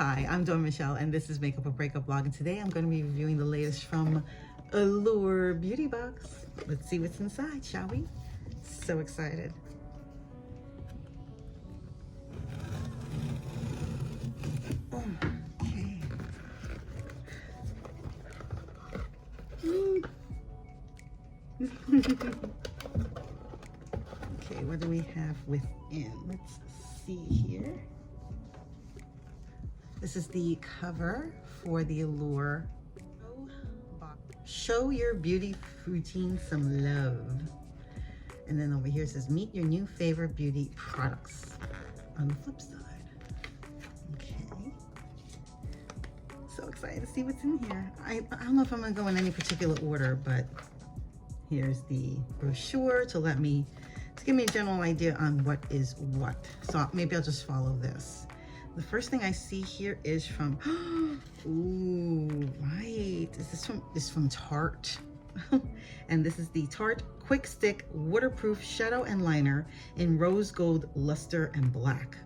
Hi, I'm Dawn Michelle, and this is Makeup or Breakup Blog, and today I'm going to be reviewing the latest from Allure Beauty Box. Let's see what's inside, shall we? So excited. Okay. Okay, what do we have within? Let's see here. This is the cover for the Allure box. Show your beauty routine some love. And then over here it says, meet your new favorite beauty products. On the flip side. Okay. So excited to see what's in here. I don't know if I'm gonna go in any particular order, but here's the brochure to give me a general idea on what is what. So maybe I'll just follow this. The first thing I see here is from, ooh, right. This is from Tarte. And this is the Tarte Quick Stick Waterproof Shadow and Liner in Rose Gold, Luster, and Black.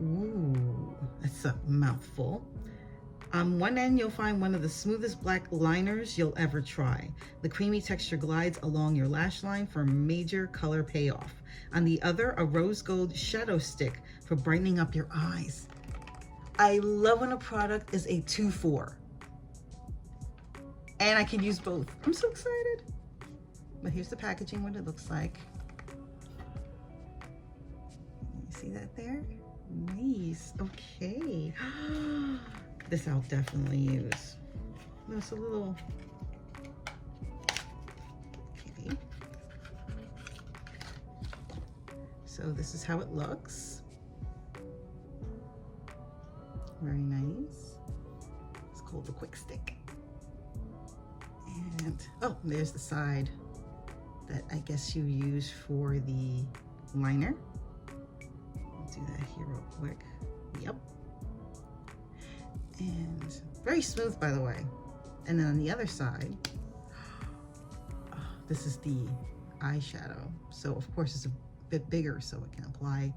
Ooh, that's a mouthful. On one end, you'll find one of the smoothest black liners you'll ever try. The creamy texture glides along your lash line for a major color payoff. On the other, a rose gold shadow stick for brightening up your eyes. I love when a product is a 2-for. And I can use both. I'm so excited. But here's the packaging, what it looks like. You see that there? Nice, okay. This I'll definitely use. There's a little, okay. So this is how it looks. Very nice. It's called the Quick Stick. And, oh, there's the side that I guess you use for the liner. I'll do that here real quick. Yep. And very smooth, by the way. And then on the other side, oh, this is the eyeshadow. So of course it's a bit bigger so it can apply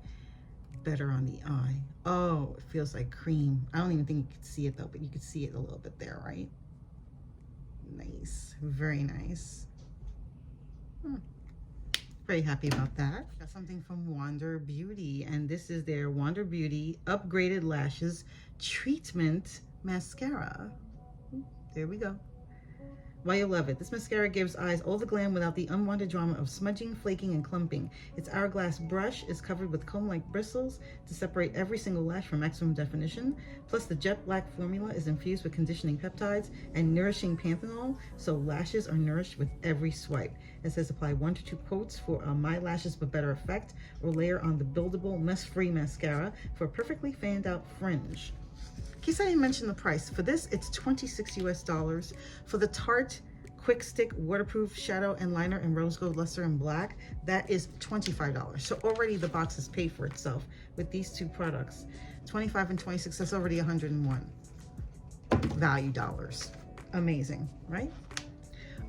better on the eye. Oh, it feels like cream. I don't even think you could see it though, but you could see it a little bit there, right? Nice, very nice. Very happy about that. Got something from Wander Beauty, and this is their Wander Beauty Upgraded Lashes Treatment Mascara. There we go. Why you love it. This mascara gives eyes all the glam without the unwanted drama of smudging, flaking, and clumping. Its hourglass brush is covered with comb-like bristles to separate every single lash for maximum definition. Plus, the jet black formula is infused with conditioning peptides and nourishing panthenol, so lashes are nourished with every swipe. It says apply 1 to 2 coats for my lashes but better effect, or layer on the buildable mess-free mascara for a perfectly fanned out fringe. In case I didn't mention the price, for this it's $26 US. For the Tarte Quick Stick Waterproof Shadow and Liner in Rose Gold, Luster, and Black, that is $25. So already the box has paid for itself with these two products. 25 and 26, that's already 101 value dollars. Amazing, right?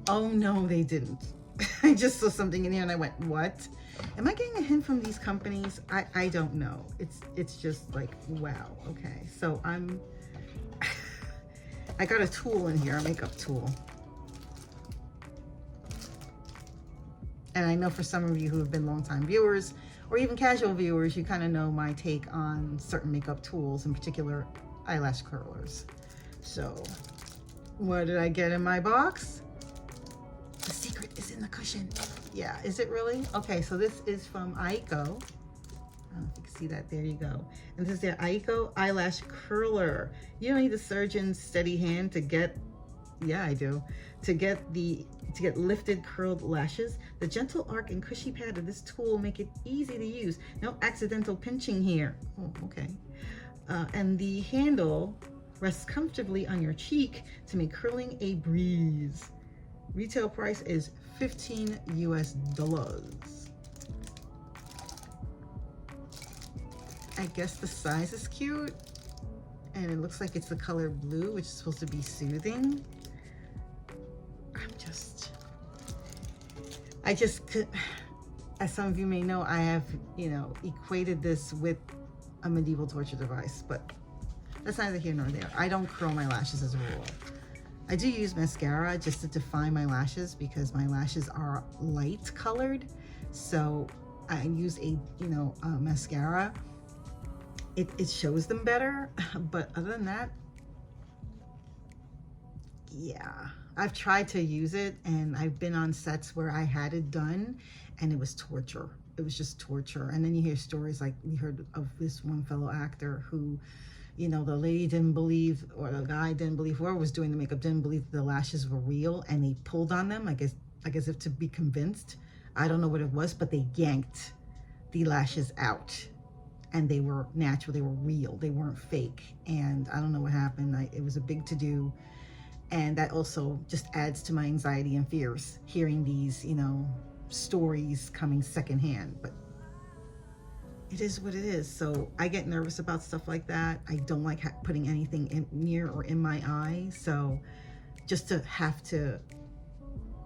Oh no, they didn't. I just saw something in here and I went, what? Am I getting a hint from these companies? I don't know. It's just like, wow. Okay, so I got a tool in here, a makeup tool. And I know for some of you who have been longtime viewers or even casual viewers, you kind of know my take on certain makeup tools, in particular eyelash curlers. So what did I get in my box? The secret is in the cushion. Yeah, is it really? Okay, so this is from Aiko. I don't know if you can see that. There you go. And this is the Aiko Eyelash Curler. You don't need a surgeon's steady hand to get, yeah, I do, to get lifted curled lashes. The gentle arc and cushy pad of this tool make it easy to use. No accidental pinching here. Oh, okay. And the handle rests comfortably on your cheek to make curling a breeze. Retail price is $15 US. I guess the size is cute, and it looks like it's the color blue, which is supposed to be soothing. As some of you may know, I have, equated this with a medieval torture device, but that's neither here nor there. I don't curl my lashes as a rule. I do use mascara just to define my lashes because my lashes are light colored. So I use a, mascara. It shows them better, but other than that, yeah. I've tried to use it, and I've been on sets where I had it done, and it was torture. It was just torture. And then you hear stories like we heard of this one fellow actor who, the lady didn't believe, or the guy didn't believe, whoever was doing the makeup didn't believe the lashes were real, and they pulled on them, like as if to be convinced. I don't know what it was, but they yanked the lashes out, and they were natural. They were real. They weren't fake. And I don't know what happened. It was a big to-do. And that also just adds to my anxiety and fears, hearing these, stories coming secondhand. But it is what it is. So I get nervous about stuff like that. I don't like putting anything near or in my eye. So just to have to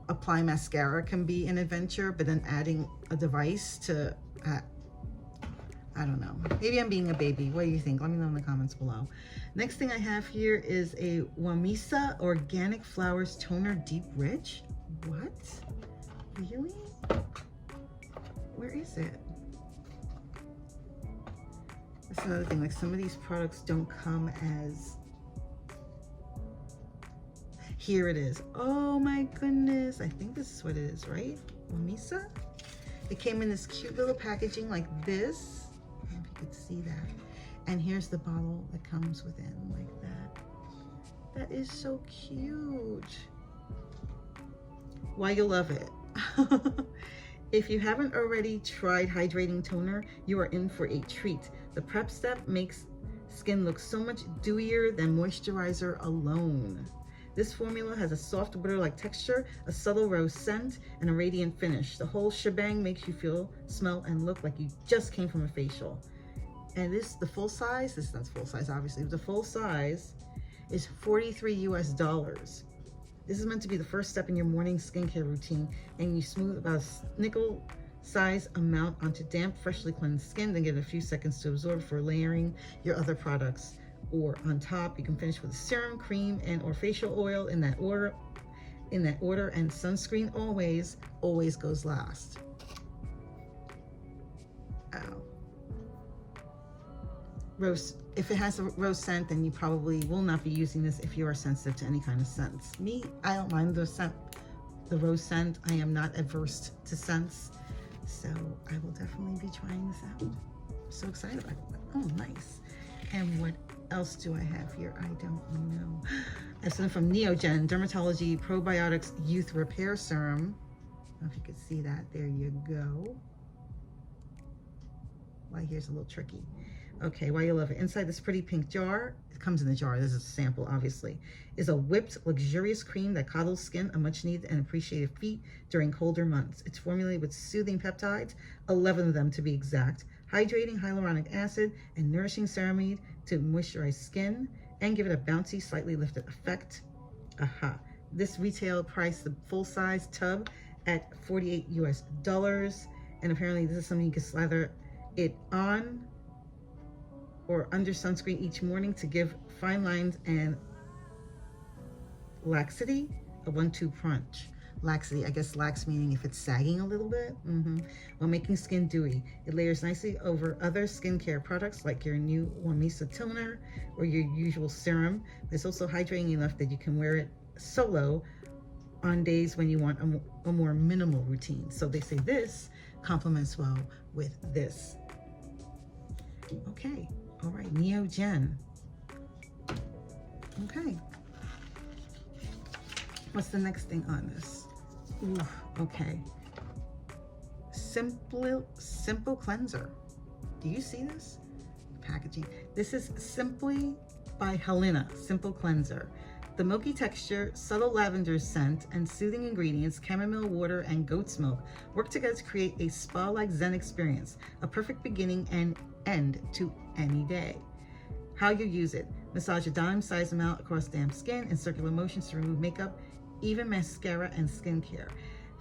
apply mascara can be an adventure, but then adding a device to, I don't know. Maybe I'm being a baby. What do you think? Let me know in the comments below. Next thing I have here is a Wamisa Organic Flowers Toner Deep Rich. What? Really? Where is it? That's another thing. Like, some of these products don't come as... Here it is. Oh my goodness. I think this is what it is, right? Wamisa? It came in this cute little packaging like this. I don't know if you could see that. And here's the bottle that comes within, like that. That is so cute. Why, you'll love it. If you haven't already tried Hydrating Toner, you are in for a treat. The prep step makes skin look so much dewier than moisturizer alone. This formula has a soft butter-like texture, a subtle rose scent, and a radiant finish. The whole shebang makes you feel, smell, and look like you just came from a facial. And the full size, this is not full size, obviously, but the full size is $43 US. This is meant to be the first step in your morning skincare routine, and you smooth about a nickel size amount onto damp, freshly cleansed skin, then give it a few seconds to absorb for layering your other products. Or on top, you can finish with a serum, cream, and or facial oil in that order, and sunscreen always goes last. Rose, if it has a rose scent, then you probably will not be using this if you are sensitive to any kind of scents. Me, I don't mind the rose scent. I am not adverse to scents, so I will definitely be trying this out. I'm so excited about it. Oh, nice. And what else do I have here? I don't know. I have something from Neogen Dermatology Probiotics Youth Repair Serum. I don't know if you could see that. There you go. Well, here's a little tricky. Okay, why you love it. Inside this pretty pink jar, it comes in the jar, this is a sample obviously, is a whipped luxurious cream that coddles skin, a much needed and appreciated feat during colder months. It's formulated with soothing peptides, 11 of them to be exact, hydrating hyaluronic acid and nourishing ceramide to moisturize skin and give it a bouncy, slightly lifted effect. Aha. This retail price, the full size tub, at $48 US. And apparently this is something you can slather it on or under sunscreen each morning to give fine lines and laxity, a 1-2 punch. Laxity, I guess lax meaning if it's sagging a little bit, while making skin dewy. It layers nicely over other skincare products like your new Wamisa toner or your usual serum. It's also hydrating enough that you can wear it solo on days when you want a more minimal routine. So they say this complements well with this. Okay. All right, Neogen. Okay. What's the next thing on this? Ooh, okay. Simple cleanser. Do you see this? Packaging. This is Simply by Helena, Simple Cleanser. The milky texture, subtle lavender scent, and soothing ingredients, chamomile water and goat's milk, work together to create a spa-like zen experience, a perfect beginning and end to any day. How you use it. Massage a dime-sized amount across damp skin in circular motions to remove makeup, even mascara and skincare.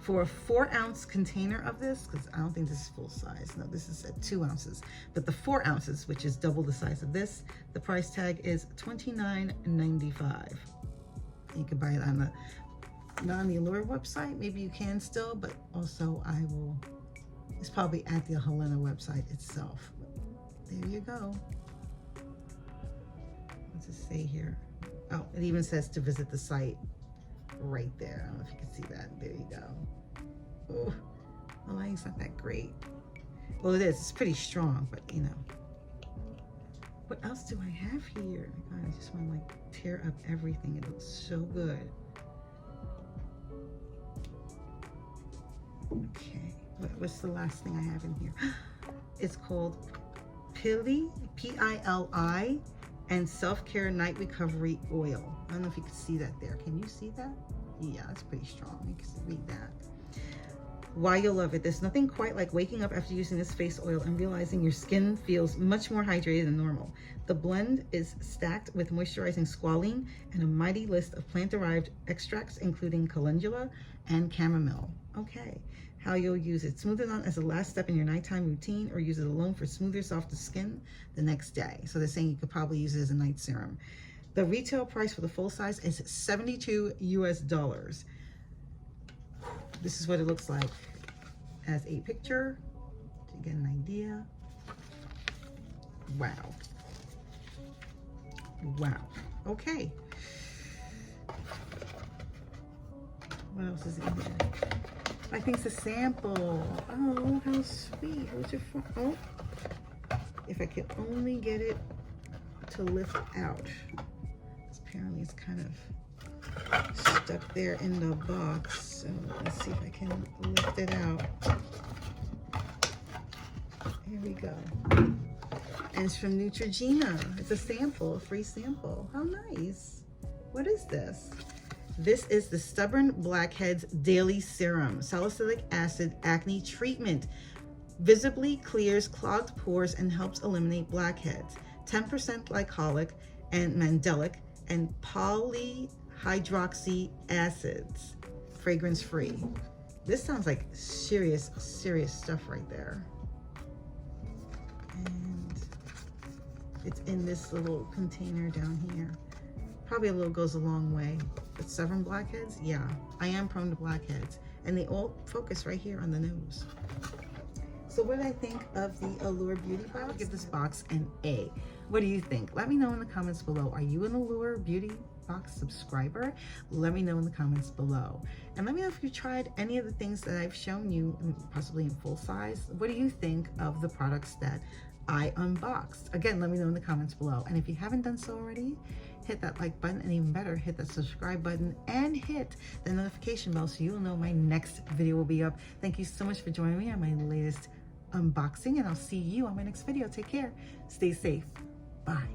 For a 4-ounce container of this, because I don't think this is full size. No, this is at 2 ounces. But the 4 ounces, which is double the size of this, the price tag is $29.95. You can buy it on not on the Allure website. Maybe you can still, but also it's probably at the Helena website itself. There you go. What's it say here? Oh, it even says to visit the site right there. I don't know if you can see that. There you go. Oh, the lighting's not that great. Well, it is. It's pretty strong, but you know. What else do I have here? God, I just want to like tear up everything. It looks so good. Okay, what's the last thing I have in here? It's called Pili, P-I-L-I, and Self-Care Night Recovery Oil. I don't know if you can see that there. Can you see that? Yeah, it's pretty strong. You can read that. Why you'll love it. There's nothing quite like waking up after using this face oil and realizing your skin feels much more hydrated than normal. The blend is stacked with moisturizing squalene and a mighty list of plant-derived extracts, including calendula and chamomile. Okay, how you'll use it. Smooth it on as a last step in your nighttime routine, or use it alone for smoother, softer skin the next day. So they're saying you could probably use it as a night serum. The retail price for the full size is $72 US. This is what it looks like as a picture to get an idea. Wow. Wow. Okay. What else is in here? I think it's a sample. Oh, how sweet. Where's your phone? Oh, if I could only get it to lift out. Apparently it's kind of stuck there in the box. So let's see if I can lift it out. Here we go. And it's from Neutrogena. It's a sample, a free sample. How nice. What is this? This is the Stubborn Blackheads Daily Serum, Salicylic Acid Acne Treatment. Visibly clears clogged pores and helps eliminate blackheads. 10% glycolic and mandelic and polyhydroxy acids. Fragrance free. This sounds like serious stuff right there. And it's in this little container down here. Probably a little goes a long way. But stubborn blackheads, yeah, I am prone to blackheads, and they all focus right here on the nose. So what did I think of the Allure Beauty Box? I'll give this box an A. What do you think? Let me know in the comments below. Are you an Allure Beauty Box subscriber? Let me know in the comments below. And let me know if you tried any of the things that I've shown you, possibly in full size. What do you think of the products that I unboxed? Again, let me know in the comments below. And if you haven't done so already, hit that like button, and even better, hit that subscribe button and hit the notification bell so you'll know my next video will be up. Thank you so much for joining me on my latest unboxing, and I'll see you on my next video. Take care. Stay safe. Bye.